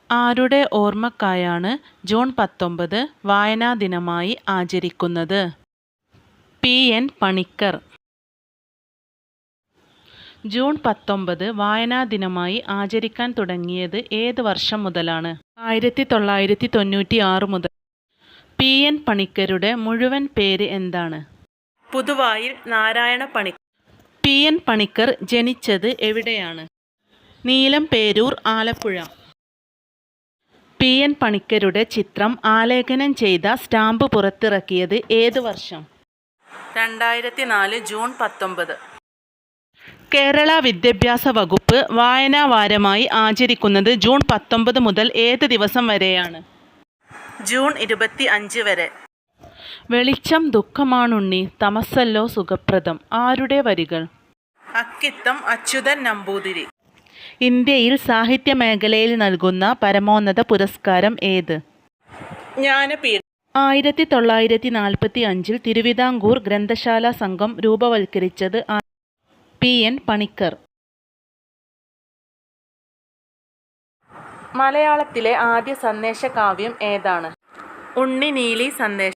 ആരുടെ ഓർമ്മക്കായാണ് ജൂൺ 19 വായനാ ദിനമായി ആചരിക്കുന്നത്? പി.എൻ. പണിക്കർ. ജൂൺ 19 വായനാ ദിനമായി ആചരിക്കാൻ തുടങ്ങിയത് ഏത് വർഷം മുതലാണ്? 1996 മുതൽ. പി.എൻ. പണിക്കരുടെ മുഴുവൻ പേര് എന്താണ്? പുതുവായിൽ നാരായണ പണിക്കർ. പി.എൻ. പണിക്കർ ജനിച്ചത് എവിടെയാണ്? നീലംപേരൂർ, ആലപ്പുഴ. പി.എൻ. പണിക്കരുടെ ചിത്രം ആലേഖനം ചെയ്ത സ്റ്റാമ്പ് പുറത്തിറക്കിയത് ഏത് വർഷം? 2004 ജൂൺ 19. കേരള വിദ്യാഭ്യാസ വകുപ്പ് വായനാ വാരമായി ആചരിക്കുന്നത് ജൂൺ 19 മുതൽ ഏത് ദിവസം വരെയാണ്? ജൂൺ 25 വരെ. വെളിച്ചം ദുഃഖമാണുണ്ണി, തമസ്സല്ലോ സുഖപ്രദം. ആരുടെ വരികൾ? അക്കിത്തം അച്യുതൻ നമ്പൂതിരി. ഇന്ത്യയിൽ സാഹിത്യ മേഖലയിൽ നൽകുന്ന പരമോന്നത പുരസ്കാരം ഏത്? ജ്ഞാനപീഠം. 1945 തിരുവിതാംകൂർ ഗ്രന്ഥശാല സംഘം രൂപവത്കരിച്ചത് പി.എൻ. പണിക്കർ. മലയാളത്തിലെ ആദ്യ സന്ദേശ കാവ്യം ഏതാണ്? ഉണ്ണി നീലി സന്ദേശം.